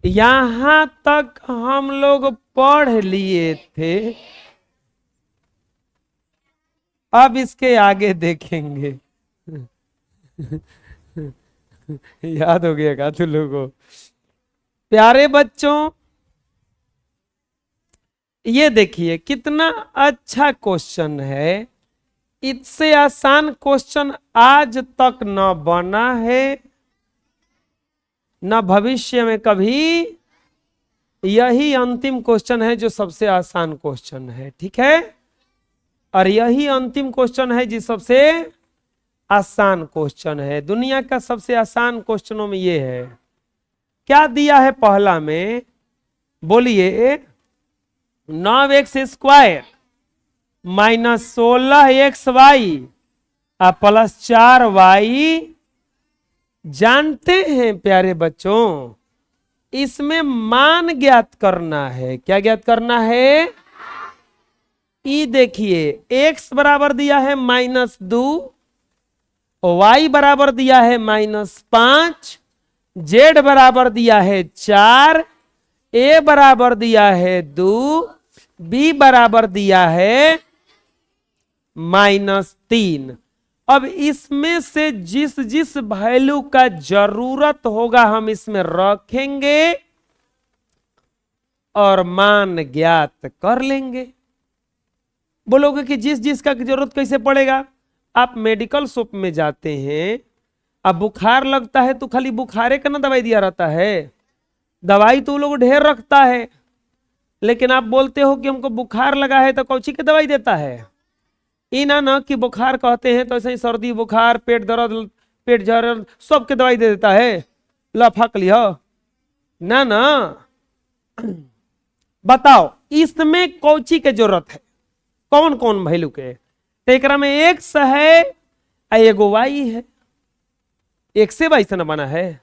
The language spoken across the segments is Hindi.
यहां तक हम लोग पढ़ लिए थे, अब इसके आगे देखेंगे। याद हो गया तुम लोगों को? प्यारे बच्चों, ये देखिए कितना अच्छा क्वेश्चन है। इससे आसान क्वेश्चन आज तक न बना है, न भविष्य में कभी। यही अंतिम क्वेश्चन है जो सबसे आसान क्वेश्चन है, ठीक है। और यही अंतिम क्वेश्चन है जो सबसे आसान क्वेश्चन है। दुनिया का सबसे आसान क्वेश्चनों में ये है। क्या दिया है पहला में? बोलिए। 9x² -16xy plus 4y। जानते हैं प्यारे बच्चों, इसमें मान ज्ञात करना है। क्या ज्ञात करना है? ई देखिए, x बराबर दिया है -2, y बराबर दिया है -5, z बराबर दिया है 4, a बराबर दिया है 2, b बराबर दिया है -3। अब इसमें से जिस जिस वैल्यू का जरूरत होगा हम इसमें रखेंगे और मान ज्ञात कर लेंगे। बोलोगे कि जिस जिस का जरूरत कैसे पड़ेगा? आप मेडिकल शॉप में जाते हैं, अब बुखार लगता है तो खाली बुखारे का ना दवाई दिया रहता है। दवाई तो लोग ढेर रखता है, लेकिन आप बोलते हो कि हमको बुखार लगा है तो कौची की दवाई देता है? इना ना कि बुखार कहते हैं तो ऐसे ही सर्दी बुखार, पेट दर्द, पेट जर्द सबके दवाई दे देता है। लफक लियो ना ना। बताओ इसमें कौची के जरूरत है? कौन कौन वैल्यू के? तो एक में एक्स है, एगो वाई है। एक से वाई से ना बना है।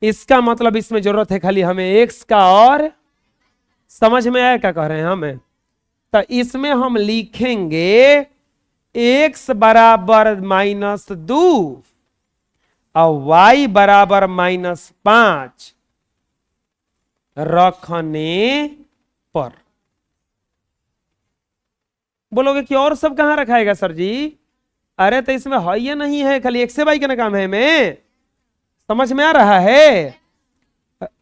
इसका मतलब इसमें जरूरत है खाली हमें एक्स का। और समझ में आया क्या कह रहे हैं हमें? तो इसमें हम लिखेंगे x बराबर -2 और y बराबर -5 रखने पर। बोलोगे कि और सब कहां रखाएगा सर जी? अरे तो इसमें है ये नहीं है, खाली एक्स से वाई का ना काम है। में समझ में आ रहा है?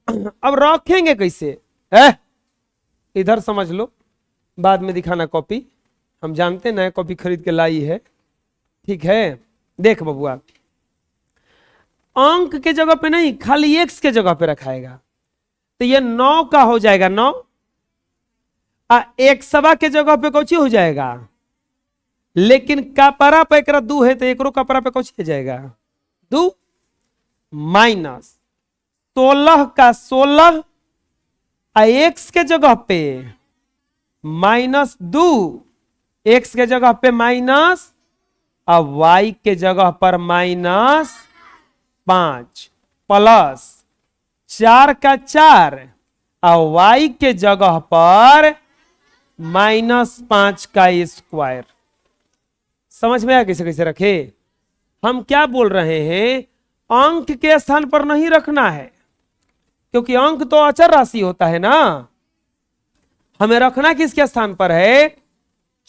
अब रखेंगे कैसे है? इधर समझ लो, बाद में दिखाना कॉपी। हम जानते नया कॉपी खरीद के लाई है, ठीक है। देख बबुआ, अंक के जगह पे नहीं, खाली एक्स के जगह पे रखाएगा। तो ये 9 का हो जाएगा 9, एक सवा के जगह पे कौची हो जाएगा? लेकिन कपड़ा पे एक 2 है तो एक कपड़ा पे कौची हो जाएगा? 2 माइनस 16 का 16 एक्स के जगह पे -2, एक्स के जगह पे माइनस और वाई के जगह पर -5 प्लस 4 का 4 और वाई के जगह पर -5 का स्क्वायर। समझ में आया कैसे कैसे रखे? हम क्या बोल रहे हैं? अंक के स्थान पर नहीं रखना है, क्योंकि अंक तो अचर राशि होता है ना। हमें रखना किसके स्थान पर है?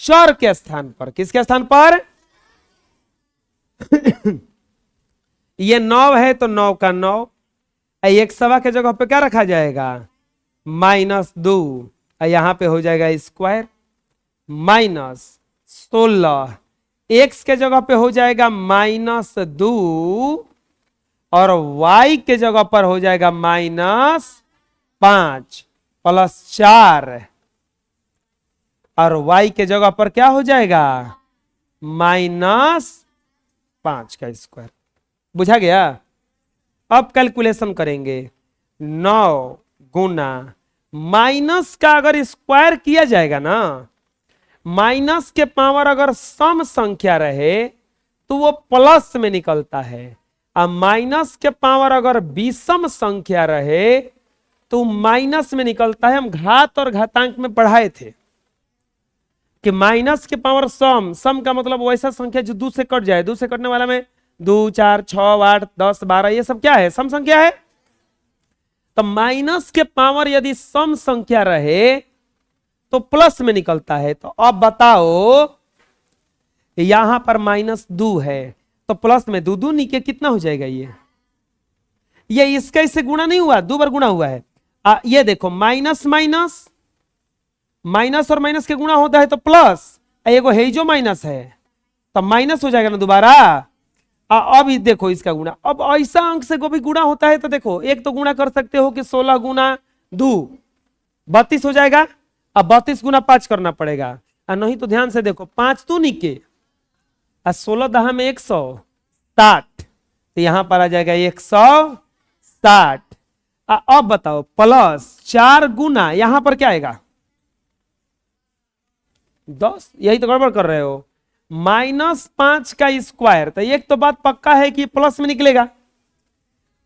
चर के स्थान पर। किसके स्थान पर? ये 9 है तो 9 का 9, एक सवा के जगह पे क्या रखा जाएगा? -2, यहां पे हो जाएगा स्क्वायर -16, एक्स के जगह पे हो जाएगा -2 और y के जगह पर हो जाएगा -5 प्लस 4 और y के जगह पर क्या हो जाएगा? -5 का स्क्वायर। बुझा गया? अब कैलकुलेशन करेंगे। 9 गुना माइनस का अगर स्क्वायर किया जाएगा ना, माइनस के पावर अगर सम संख्या रहे तो वो प्लस में निकलता है, और माइनस के पावर अगर विषम संख्या रहे तो माइनस में निकलता है। हम घात और घातांक में पढ़ाए थे कि माइनस के पावर सम, सम का मतलब वैसा संख्या जो 2 से कट जाए। 2 से कटने वाला में 2, 4, 6, 8, 10, 12 ये सब क्या है? सम संख्या है। तो माइनस के पावर यदि सम संख्या रहे तो प्लस में निकलता है। तो अब बताओ यहां पर -2 है तो प्लस में दो नीचे कितना हो जाएगा? ये इसका इससे गुणा नहीं हुआ, 2 बार गुणा हुआ है। ये देखो माइनस माइनस माइनस और माइनस के गुणा होता है तो प्लस, एगो है जो माइनस है तो माइनस हो जाएगा ना दोबारा। अब देखो इसका गुणा, अब ऐसा अंक से भी गुणा होता है तो देखो एक तो गुणा कर सकते हो कि 16 गुना 2 32 हो जाएगा। अब 32 गुना 5 करना पड़ेगा, और नहीं तो ध्यान से देखो 5 तो नीचे, 16 दहा में 160, तो यहां पर आ जाएगा 160। अब बताओ प्लस 4 गुना यहां पर क्या आएगा? 10। यही तो गड़बड़ कर रहे हो। -5 का स्क्वायर, तो एक तो बात पक्का है कि प्लस में निकलेगा,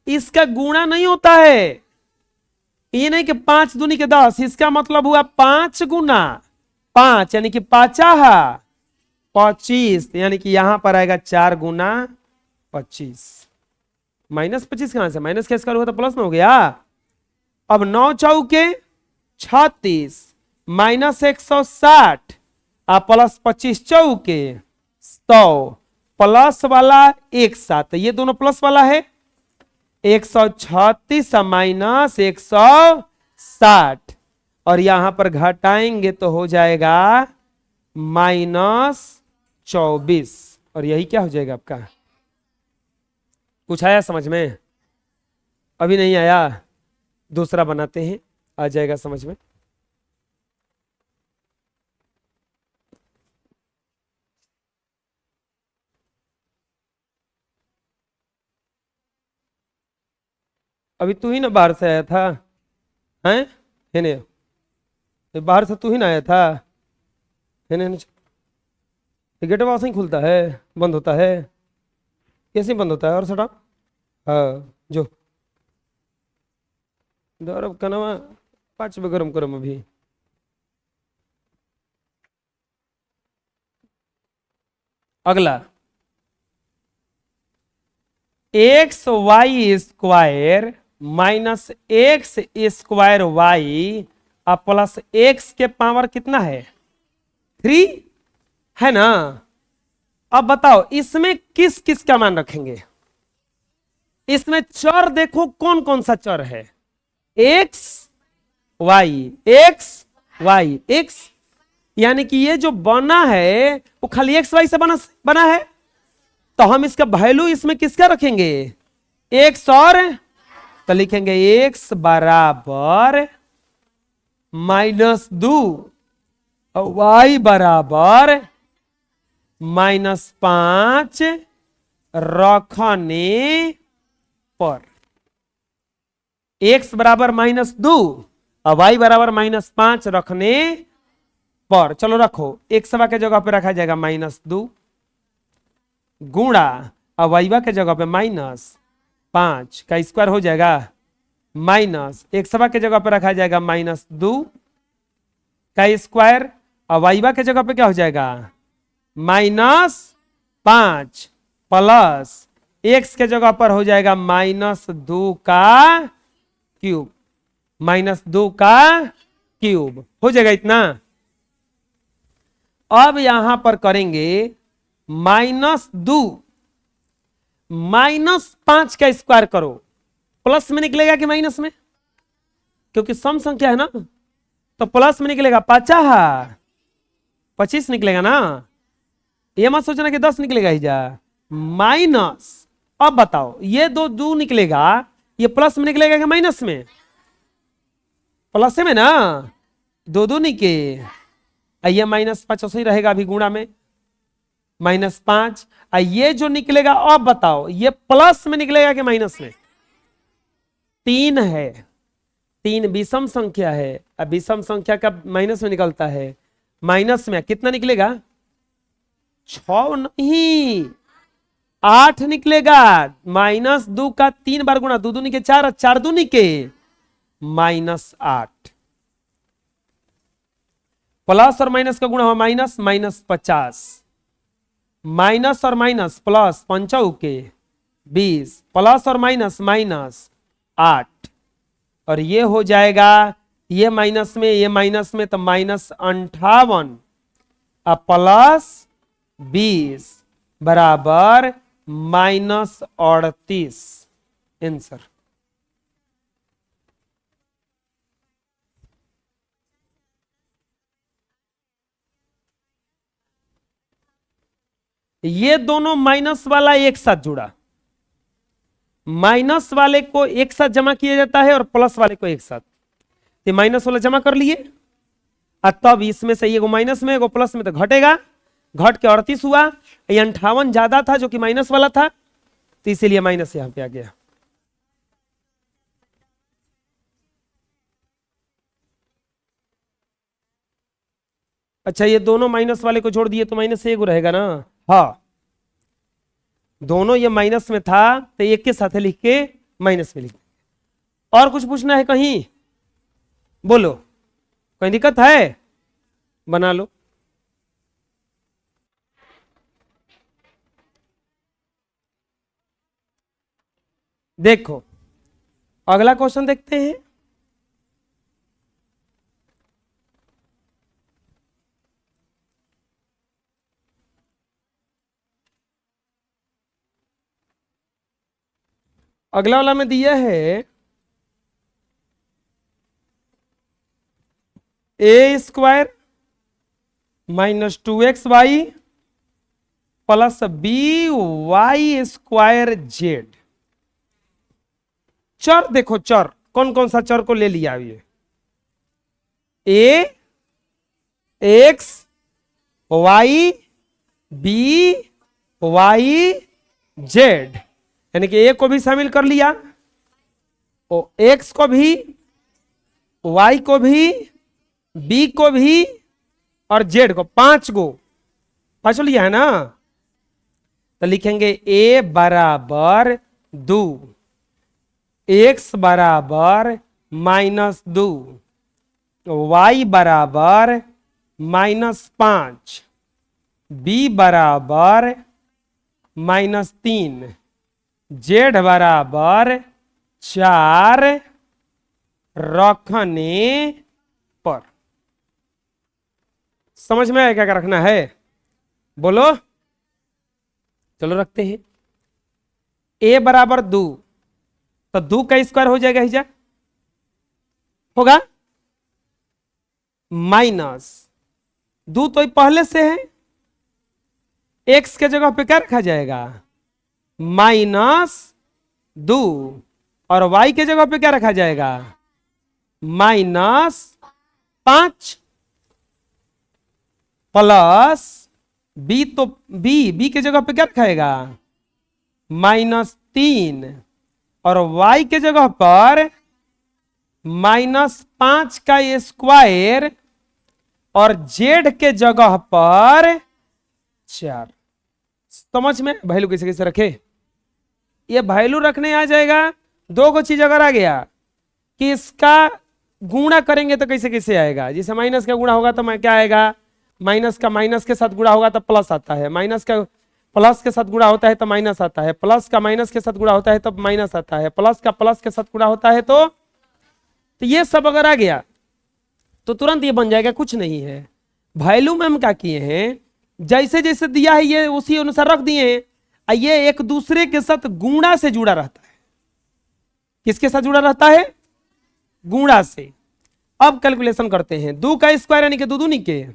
इसका गुणा नहीं होता है। ये नहीं कि 5 दूनी के 10, इसका मतलब हुआ 5 गुना 5 यानी कि 5 25, यानी कि यहां पर आएगा 4 गुना 25। -25 कहां से? माइनस का स्क्वायर हुआ तो प्लस में हो गया। अब 9 चौके 36 -160 प्लस 25 चौके 100 प्लस वाला 1 ये दोनों प्लस वाला है। 136 माइनस 160, और यहां पर घटाएंगे तो हो जाएगा -24, और यही क्या हो जाएगा आपका? कुछ आया समझ में? अभी नहीं आया, दूसरा बनाते हैं, आ जाएगा समझ में। अभी तू ही ना बाहर से आया था, हैं? बाहर से तू ही ना आया था। गेट वहां ही खुलता है, बंद होता है, कैसे बंद होता है? और सटा हाँ जो दौरब कनवा 5 में गरम करम अभी। अगला XY² माइनस X² अब प्लस X के पावर कितना है? 3 है ना। अब बताओ इसमें किस किस का मान रखेंगे? इसमें चर देखो कौन कौन सा चर है? X Y X Y X, यानी कि ये जो बना है वो खाली XY से बना है, तो हम इसका वैल्यू इसमें किसका रखेंगे? X, और तो लिखेंगे X बराबर -2 और Y बराबर -5 रखने पर। X बराबर -2 और Y बराबर -5 रखने पर। चलो रखो, X के जगह पे रखा जाएगा -2 गुणा और वाइवा के जगह पे -5 का स्क्वायर हो जाएगा, माइनस X के जगह पे रखा जाएगा -2 का स्क्वायर, और वाइवा के जगह पे क्या हो जाएगा? -5 प्लस X के जगह पर हो जाएगा -2 का क्यूब, -2 का क्यूब हो जाएगा इतना। अब यहां पर करेंगे -2 -5 का स्क्वायर करो, प्लस में निकलेगा कि माइनस में? क्योंकि सम संख्या है ना, तो प्लस में निकलेगा 25 निकलेगा ना। ये मत सोचना कि 10 निकलेगा ही जा, माइनस। अब बताओ ये दो निकलेगा, ये प्लस में निकलेगा कि माइनस में? प्लस में ना, दो निके, ये -5 ऐसे ही रहेगा अभी गुणा में, -5। ये जो निकलेगा अब बताओ ये प्लस में निकलेगा कि माइनस में? 3 है, 3 विषम संख्या है, अब विषम संख्या का माइनस में निकलता है, माइनस में कितना निकलेगा? 6 नहीं 8 निकलेगा। -2 का 3 बार गुणा, 2 दूनी के 4, 4 दूनी के -8, प्लस और माइनस का गुणा हुआ -50, माइनस और माइनस प्लस 5 के 20, प्लस और माइनस -8, और ये हो जाएगा ये माइनस में तो -58 अब +20 बराबर -38 आंसर। ये दोनों माइनस वाला एक साथ जुड़ा, माइनस वाले को एक साथ जमा किया जाता है और प्लस वाले को एक साथ, तो माइनस वाला जमा कर लिए और तब इसमें से ये माइनस में एगो प्लस में तो घटेगा, घट के 38 हुआ। ये 58 ज्यादा था जो कि माइनस वाला था, तो इसीलिए माइनस यहां पे आ गया। अच्छा ये दोनों माइनस वाले को जोड़ दिए तो माइनस से एगो रहेगा ना। हाँ दोनों ये माइनस में था तो एक के साथ लिख के माइनस में लिख। और कुछ पूछना है कहीं? बोलो, कोई दिक्कत है? बना लो। देखो अगला क्वेश्चन देखते हैं। अगला वाला में दिया है a² -2xy plus by² z। चर देखो, चर कौन कौन सा चर को ले लिया ये? a x y b y z, यानी कि a को भी शामिल कर लिया और x को भी, y को भी, b को भी और z को, 5 गो, 5 लिया है ना। तो लिखेंगे a बराबर 2, x बराबर -2, y बराबर -5, b बराबर -3, z बराबर 4 रखने पर। समझ में आया क्या क्या रखना है? बोलो। चलो रखते हैं। a बराबर 2 तो 2 का स्क्वायर हो जाएगा, हिजा होगा -2 तो पहले से है, x के जगह पे क्या रखा जाएगा? -2 और y के जगह पे क्या रखा जाएगा? -5 प्लस b, तो b के जगह पे क्या रखाएगा? -3 और y के जगह पर -5 का स्क्वायर और z के जगह पर 4। समझ में? वैल्यू कैसे कैसे रखे? ये वैल्यू रखने आ जाएगा। दो को चीज अगर आ गया कि इसका गुणा करेंगे तो कैसे कैसे आएगा? जैसे माइनस का गुणा होगा तो क्या आएगा? माइनस का माइनस के साथ गुणा होगा तो प्लस आता है, माइनस का प्लस के साथ गुणा होता है तो माइनस आता है, प्लस का माइनस के साथ गुणा होता है तो माइनस आता है, प्लस का प्लस के साथ गुणा होता है तो ये सब अगर आ गया तो तुरंत ये बन जाएगा, कुछ नहीं है। वैल्यू में हम क्या किए हैं? जैसे जैसे दिया है ये उसी अनुसार रख दिए हैं। ये एक दूसरे के साथ गुणा से जुड़ा रहता है। किसके साथ जुड़ा रहता है? गुणा से। अब कैलकुलेशन करते हैं। 2 का स्क्वायर यानी कि 2 दूनी के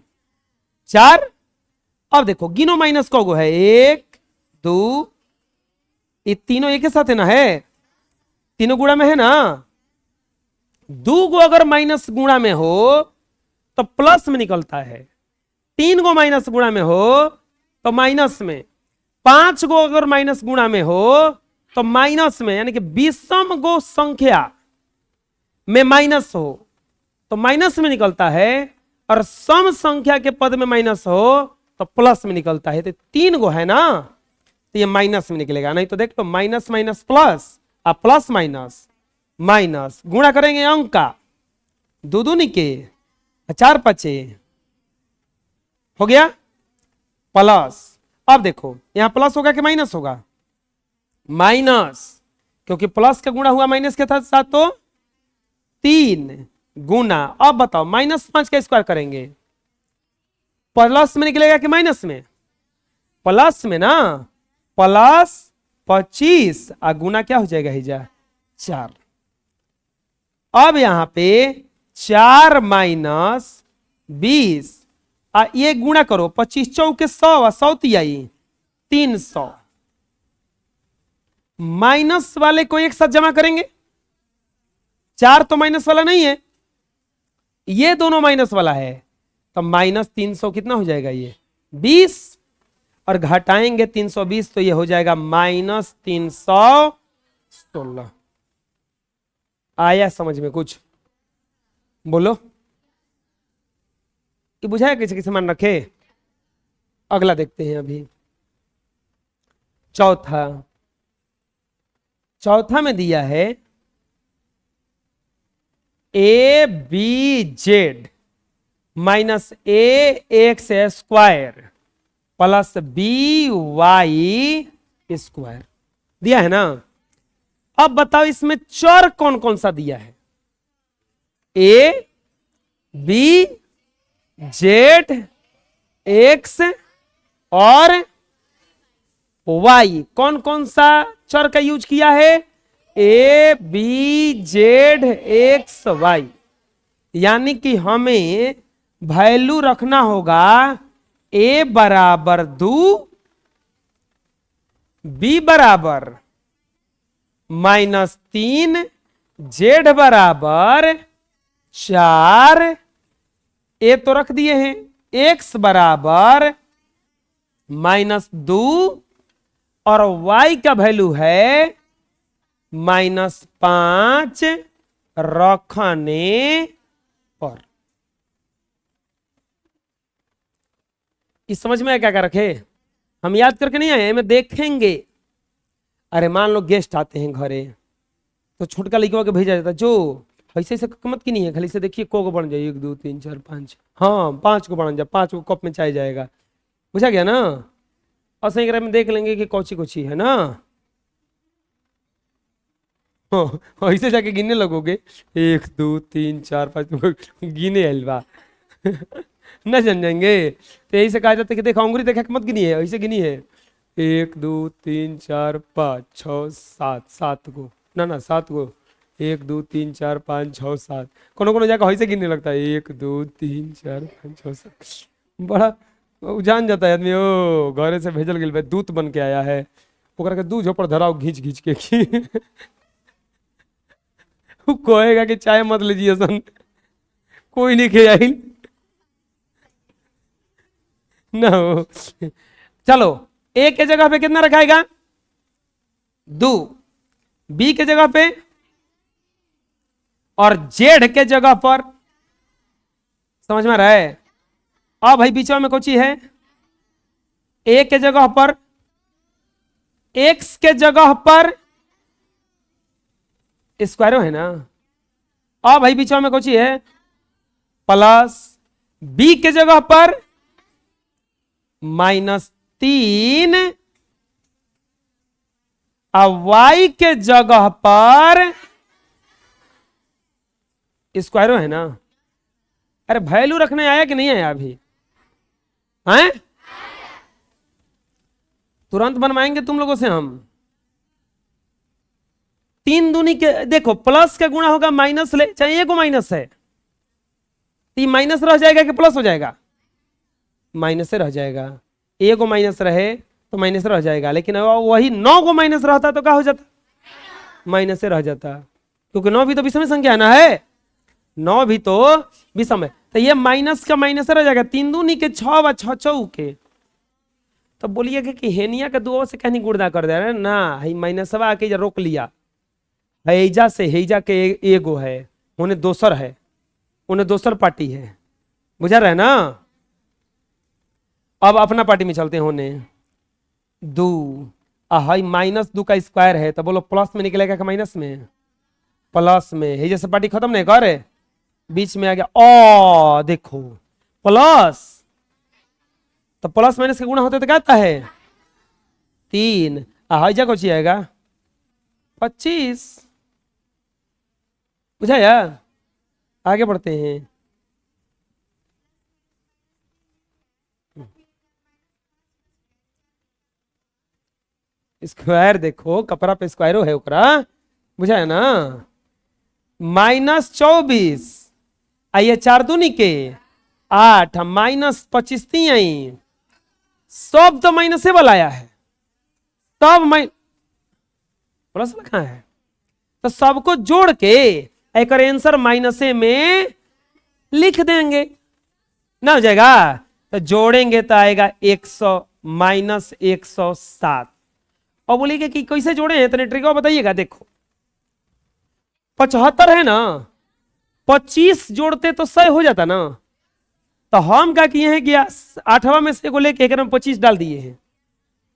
4। अब देखो गिनो माइनस को गो है 1 2, ये तीनों एक साथ है ना, है तीनों गुणा में है ना। 2 गो अगर माइनस गुणा में हो तो प्लस में निकलता है, 3 गो माइनस गुणा में हो तो माइनस में, 5 गो अगर माइनस गुणा में हो तो माइनस में, यानी कि विषम गो संख्या में माइनस हो तो माइनस में निकलता है, और सम संख्या के पद में माइनस हो तो प्लस में निकलता है। तो 3 गो है ना, तो ये माइनस में निकलेगा। नहीं तो देख लो माइनस माइनस प्लस, अब प्लस माइनस माइनस, गुणा करेंगे अंक का 2 दूनी के 4 पचे हो गया प्लस। अब देखो यहां प्लस होगा कि माइनस होगा? माइनस, क्योंकि प्लस का गुणा हुआ माइनस के साथ तो 3 गुना, अब बताओ -5 का स्क्वायर करेंगे, प्लस में निकलेगा कि माइनस में? प्लस में ना, +25 और गुना क्या हो जाएगा हिजा 4। अब यहां पे 4 - 20 ये गुणा करो, 25 चौके 100 और 100 तियाई 300। माइनस वाले को एक साथ जमा करेंगे, 4 तो माइनस वाला नहीं है, ये दोनों माइनस वाला है, तो -300 कितना हो जाएगा ये 20, और घटाएंगे 320 तो ये हो जाएगा -316। आया समझ में कुछ? बोलो, ये बुझाया कैसे कैसे मान रखे? अगला देखते हैं अभी। चौथा में दिया है ABZ -AX² प्लस BY² दिया है ना। अब बताओ इसमें चर कौन कौन सा दिया है? A, B, Z, X और Y, कौन कौन सा चर का यूज किया है? A, B, Z, X, Y। यानी कि हमें वैल्यू रखना होगा A बराबर 2, B बराबर -3, Z बराबर 4, A तो रख दिए हैं, X बराबर -2 और Y का वैल्यू है -5 रखने पर। इस समझ में क्या क्या रखे? हम याद करके नहीं आए, हमें देखेंगे। अरे मान लो गेस्ट आते हैं घरे, तो छोटका लड़का के भेजा जाता, जो ऐसे ऐसे मत की नहीं है, खाली से देखिए को बन जाए 1 2 3 4 5, हाँ 5 को बन जाए, 5 को कप में चाय जाएगा, बुझा गया ना। और सही में देख लेंगे कि कौची कौची है ना। हाँ ऐसे जाके गिनने लगोगे 1 2 3 4 5 गिने हलवा न जान जाएंगे। तो यही से कहा जाता है कि देखो अंगुरी देखा मत गिनी है, ऐसे गिनी है 1 2 3 4 5 6 7, 7 को ना 7 को 1 2 3 4 5 6 7, कोनो कोनो जाकर ऐसे गिनने लगता है 1 2 3 4 5 6 7। बड़ा जान जाता है आदमी, ओ घरे से भेजल गेल भाई दूत बन के आया है, ओकरा के दूध झोपड़ धराओ घींच घींच के की कहेगा कि चाय मत लीजिए सन, कोई नहीं खे आई ना हो। चलो ए के जगह पे कितना रखाएगा 2, बी के जगह पे और जेड के जगह पर, समझ में आ रहा है? अब भाई बीच में कौन सी है? ए के जगह पर, एक्स के जगह पर स्क्वायर है ना। अब भाई बीच में कौन सी है? प्लस, बी के जगह पर -3 और वाई के जगह पर स्क्वायर है ना। अरे वैल्यू रखने आया कि नहीं आया अभी? हैं? तुरंत बनवाएंगे तुम लोगों से हम। 3 दूनी के देखो, प्लस का गुणा होगा माइनस ले, चाहे ये को माइनस है तो माइनस रह जाएगा कि प्लस हो जाएगा? माइनस से रह जाएगा। ए को माइनस रहे तो माइनस रह जाएगा, लेकिन वही 9 को माइनस रहता तो क्या हो जाता? माइनस से रह जाता, क्योंकि 9 भी तो विषम संख्या ना है, 9 भी तो विषम है, तो ये माइनस का माइनस रह जाएगा। 3 दूनी के 6 व 6 चौके, तो बोलिए कि हेनिया का 2 से कहनी गुणा कर दे रहे ना, माइनसवा आके रोक लिया, हैजा से हैजा के एगो है, उन्हें दोसर है, उन्हें दोसर पार्टी है, बुझा रहे ना। अब अपना पार्टी में चलते हैं। होने 2 -2 का स्क्वायर है, तो बोलो प्लस में निकलेगा कि माइनस में? प्लस में। है जैसे पार्टी खत्म नहीं कर, बीच में आ गया ओ देखो प्लस, तो प्लस माइनस के गुणा होते तो क्या आता है? 3। हैजा को आएगा 25, बुझाया? आगे बढ़ते हैं। स्क्वायर देखो, कपड़ा पे स्क्वायरो है ओकरा, बुझा है ना। -24, आइए 4 दूनी के 8, -25 आई, सब तो माइनस से वाला आया है, तब प्लस लिखा है, तो सबको जोड़ के एक आंसर माइनसे में लिख देंगे ना, हो जाएगा। तो जोड़ेंगे तो आएगा 100 -107। और बोलिएगा कि कैसे जोड़े हैं, तो ट्रिक बताइएगा। देखो 75 है ना, 25 जोड़ते तो 100 हो जाता ना, तो हम क्या किए हैं कि 8वां में से को लेके एक 25 डाल दिए हैं,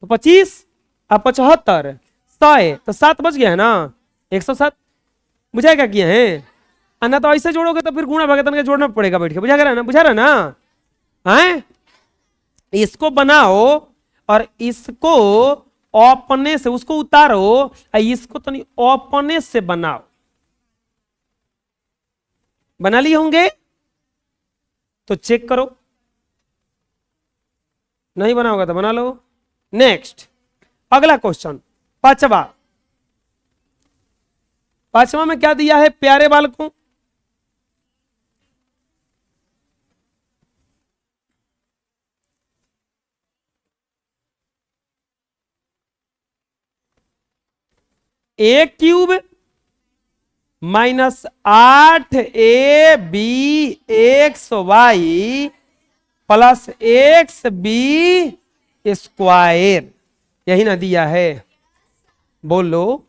तो 25 और 75 100, तो 7 बच गया है ना, 107। बुझा क्या किए हैं, ना तो ऐसे जोड़ोगे तो फिर गुणा भागाकार जोड़ना पड़ेगा बैठ के, बुझा रहा ना, बुझा रहा ना। हैं, इसको बनाओ और इसको अपने से उसको उतारो, इसको तो नहीं अपने से बनाओ। बना लिए होंगे तो चेक करो, नहीं बना होगा तो बना लो। नेक्स्ट, अगला क्वेश्चन, पांचवा में क्या दिया है प्यारे बालकों, a³ -8abxy प्लस xb², यही ना दिया है। बोलो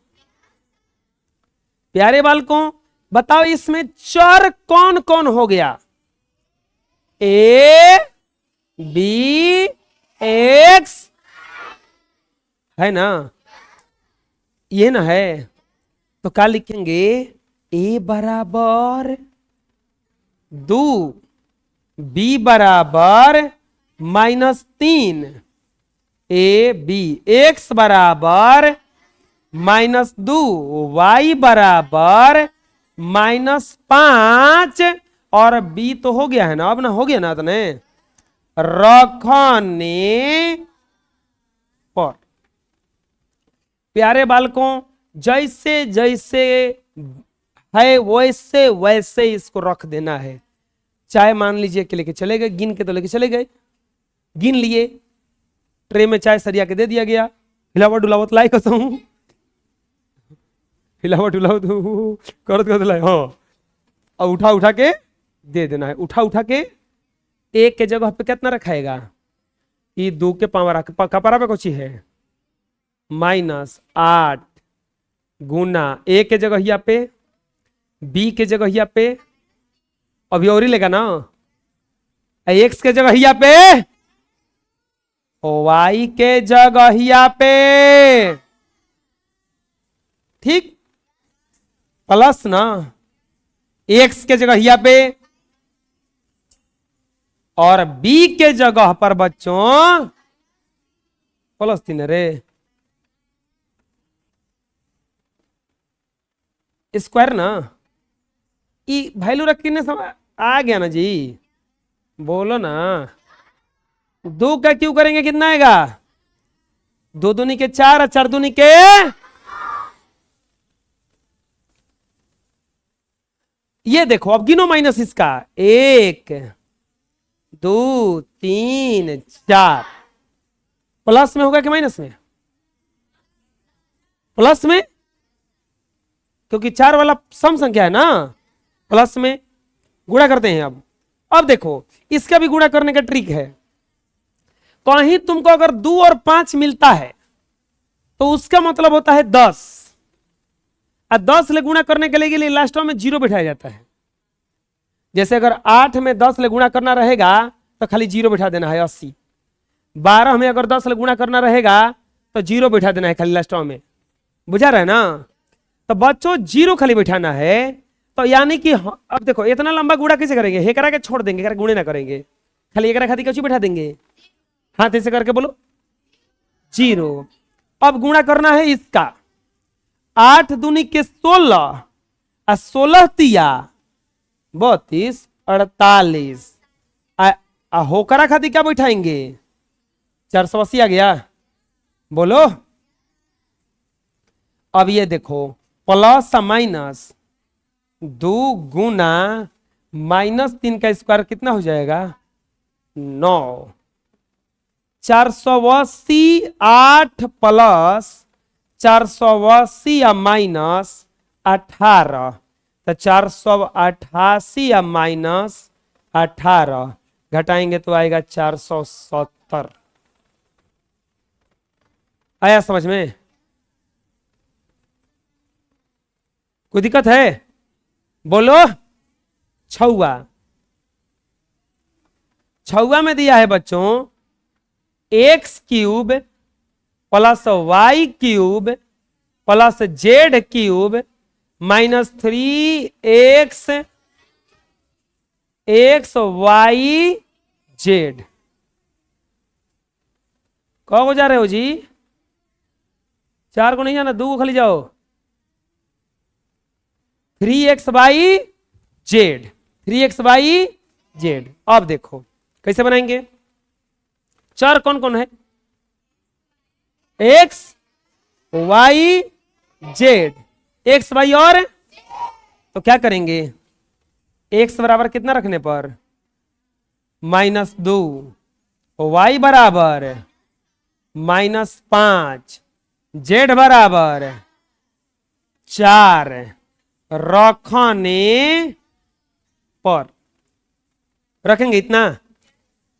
प्यारे बालकों, बताओ इसमें चर कौन कौन हो गया, a b x है ना, ये ना है, तो क्या लिखेंगे, a बराबर 2, b बराबर -3, a b, x बराबर -2, y बराबर -5, और b तो हो गया है ना, अब ना हो गया ना, तो रखने पर। प्यारे बालकों, जैसे जैसे है वैसे वैसे इसको रख देना है। चाय मान लीजिए कि लेके चले गए, गिन के तो लेके चले गए, गिन लिए, ट्रे में चाय सरिया के दे दिया गया, हिलावट डुलावत लाई कसम, हिलावट डुलावत करत लाई, हाँ, और उठा उठा के दे देना है। उठा उठा के एक के जगह पे कितना रखाएगा, ये 2 के 5 रख, कपड़ा पे कुछ है -8 गुना a के जगह यहाँ पे, b के जगह यहाँ पे, अभी और ही लेगा ना, x के जगह यहाँ पे, y के जगह यहाँ पे, ठीक, प्लस ना x के जगह यहाँ पे, और b के जगह पर बच्चों प्लस 3 रे, स्क्वायर ना, ई वैल्यू रखने समय आ गया ना जी, बोलो ना। 2 का क्यों करेंगे, कितना आएगा, 2 दूनी के 4 और 4 दूनी के, ये देखो अब गिनो माइनस इसका, 1 2 3 4, प्लस में होगा कि माइनस में, प्लस में, क्योंकि 4 वाला सम संख्या है ना, प्लस में गुणा करते हैं। अब देखो इसका भी गुणा करने का ट्रिक है, कहीं तुमको अगर 2 और 5 मिलता है तो उसका मतलब होता है 10, और 10 ले गुणा करने के लिए लास्ट में 0 बिठाया जाता है। जैसे अगर 8 में 10 ले गुणा करना रहेगा तो खाली 0 बिठा देना है 80, 12 में अगर 10 ले गुणा करना रहेगा तो 0 बिठा देना है खाली लास्ट में, बुझा रहा है ना। तो बच्चों 0 खाली बिठाना है, तो यानी कि अब देखो इतना लंबा गुणा कैसे करेंगे, हे करा के छोड़ देंगे, गुणे ना करेंगे, खाली एक खाती कैसे बिठा देंगे, हाथ ऐसे करके बोलो 0। अब गुणा करना है इसका, 8 दूनी के 16 और 16 तिया 32 48 होकरा खातिर क्या बैठाएंगे? 480 आ गया। बोलो अब ये देखो प्लस माइनस 2 गुना -3 का स्क्वायर कितना हो जाएगा? 9। 480 8 प्लस 480 या -18 तो 488 या -18 घटाएंगे तो आएगा 470। आया समझ में? कोई दिक्कत है? बोलो। छुआ छुआ में दिया है बच्चों x³ plus y³ plus z³ -3x y z। कब जा रहे हो जी? 4 को नहीं जाना, 2 को खाली जाओ। 3xy z 3xy z। अब देखो कैसे बनाएंगे? चर कौन कौन है? x y z। x y और तो क्या करेंगे? x बराबर कितना रखने पर? -2। y बराबर -5। z बराबर 4 रखने पर रखेंगे इतना।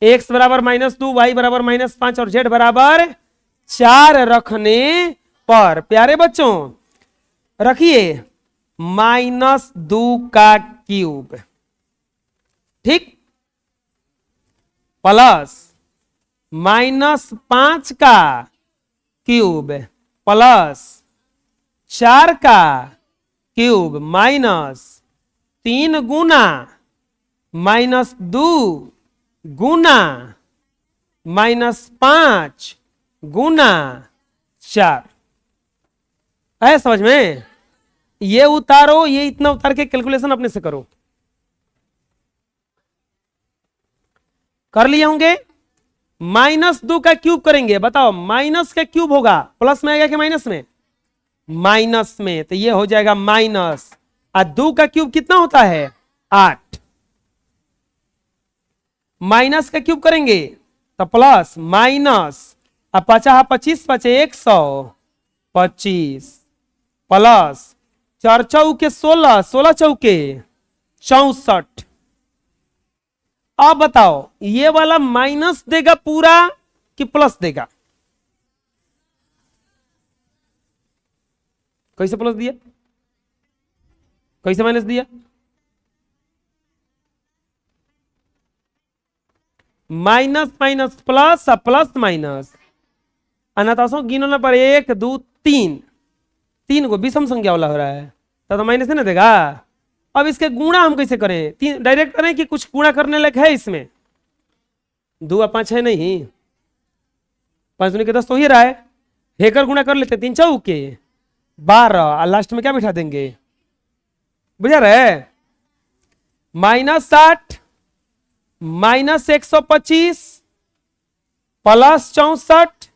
x बराबर -2 y बराबर -5 और z बराबर 4 रखने पर प्यारे बच्चों रखिए -2 का क्यूब, ठीक, प्लस -5 का क्यूब प्लस 4 का क्यूब -3 गुना -2 गुना -5 गुना 4। है समझ में? ये उतारो, ये इतना उतार के कैलकुलेशन अपने से करो। कर लिए होंगे? -2 का क्यूब करेंगे, बताओ माइनस का क्यूब होगा प्लस में आएगा कि माइनस में? माइनस में, तो ये हो जाएगा माइनस। और 2 का क्यूब कितना होता है? 8। माइनस का क्यूब करेंगे तो प्लस माइनस, अब 50 25 बचे 125 प्लस 4 चौके 16 16 चौके 64। अब बताओ ये वाला माइनस देगा पूरा कि प्लस देगा? कैसे प्लस दिया, कैसे माइनस दिया? Minus minus plus, plus minus. अनाथासों गिनो पर 1 2 3 3 को विषम संख्या वाला हो रहा है तो माइनस ना देगा। अब इसके गुणा हम कैसे करें? डायरेक्ट करें कि कुछ गुणा करने लायक है इसमें? 2 और 5 है नहीं, 5 दूनी के 10 तो ही रहा है। हेकर गुणा कर लेते, 3 चौके 12 और लास्ट में क्या बिठा देंगे? बुझा रहे? -60 -125 प्लस 64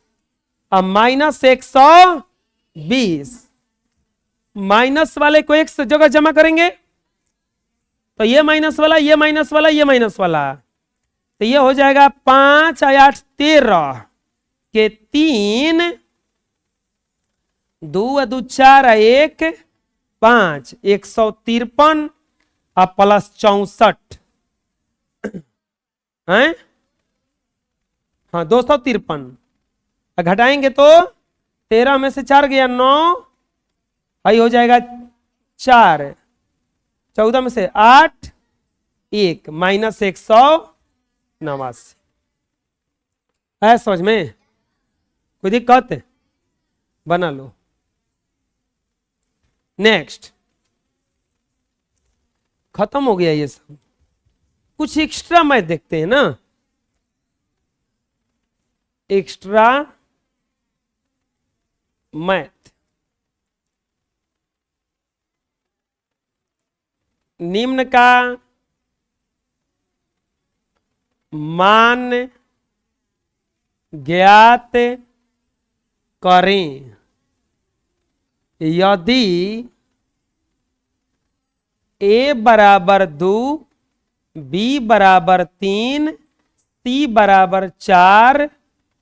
और -120। माइनस वाले को एक जगह जमा करेंगे तो ये माइनस वाला, ये माइनस वाला, ये माइनस वाला, तो ये हो जाएगा 5 और 8 13 के 3 2 और 2 4 और 1 5 153 और प्लस 64 है। हाँ 253 घटाएंगे तो 13 में से 4 गया 9, आई हो जाएगा 4, 14 में से 8 1 -189। है समझ में? कोई दिक्कत? बना लो। नेक्स्ट, खत्म हो गया ये सब। कुछ एक्स्ट्रा मैथ देखते हैं ना, एक्स्ट्रा मैथ। निम्न का मान ज्ञात करें यदि a बराबर 2, b बराबर 3, c बराबर 4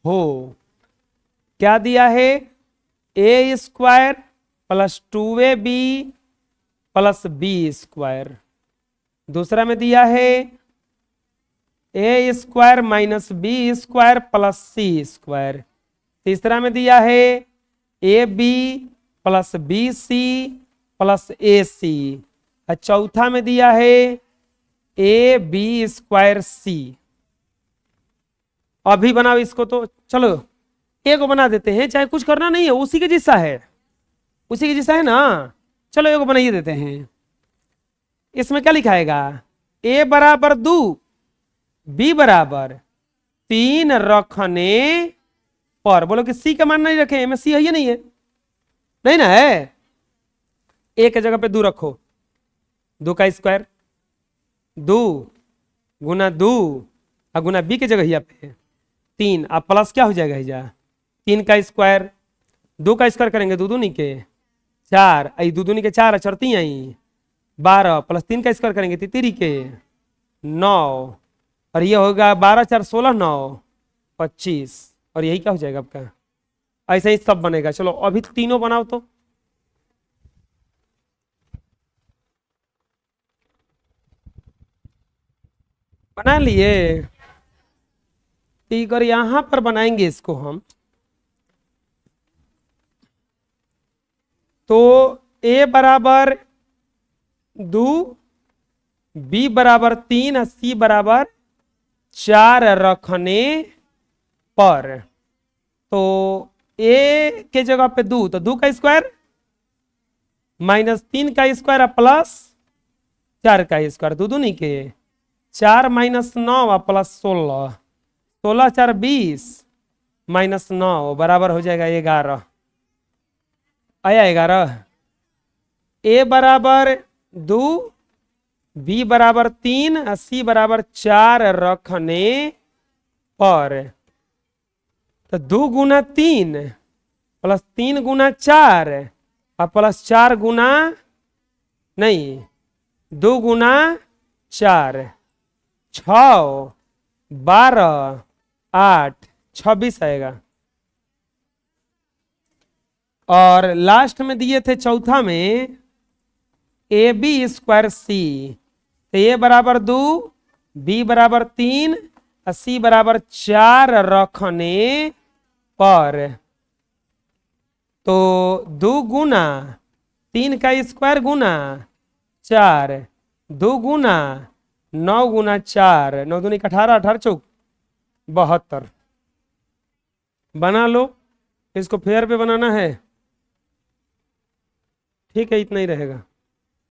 हो। क्या दिया है? a square plus 2ab plus b square. दूसरा में दिया है a square minus b square plus c square. तीसरा में दिया है ab plus bc plus ac। और चौथा में दिया है ab स्क्वायर c। अभी बनाओ इसको, तो चलो एक बना देते हैं, चाहे कुछ करना नहीं है, उसी के जैसा है, उसी के जैसा है ना। चलो एक बनाइए देते हैं। इसमें क्या लिखाएगा? a बराबर 2, b बराबर 3 रखने पर। बोलो कि c का मान नहीं रखे, में c है या नहीं है? नहीं ना है। a के जगह पे 2 रखो, 2 का स्क्वायर, 2 गुना 2 और गुना b के जगह यहाँ पे 3। अब प्लस क्या हो जाएगा? जा 3 का स्क्वायर, 2 का स्क्वायर करेंगे 2 दूनी के 4, आई 2 दूनी के 4 चढ़ती आई 12 प्लस 3 का स्क्वायर करेंगे तितरी के 9, और ये होगा 12 4 16 9 25, और यही क्या हो जाएगा आपका? ऐसे ही सब बनेगा। चलो अभी तीनों बनाओ तो। बना लिए? ठीक, और यहां पर बनाएंगे इसको हम। तो a बराबर 2, b बराबर 3 और c बराबर 4 रखने पर। तो a के जगह पे 2, तो 2 का स्क्वायर माइनस 3 का स्क्वायर प्लस 4 का स्क्वायर, 2 दूनी के 4 माइनस 9 प्लस 16, 16 4 20 माइनस 9 बराबर हो जाएगा 11। आया 11। a बराबर 2, b बराबर 3 और c बराबर 4 रखने पर। तो 2 गुना 3 प्लस 3 गुना 4 और प्लस 4 गुना नहीं 2 गुना 4 6 12 8 26 आएगा। और लास्ट में दिए थे चौथा में ए बी स्क्वायर सी। तो ए बराबर 2, बी बराबर 3 और सी बराबर 4 रखने पर। तो 2 गुना 3 का स्क्वायर गुना 4, 2 गुना 9 गुना 4, 9 दूनी 18, 18 चौक 72। बना लो, इसको फेयर पे बनाना है। ठीक है, इतना ही रहेगा।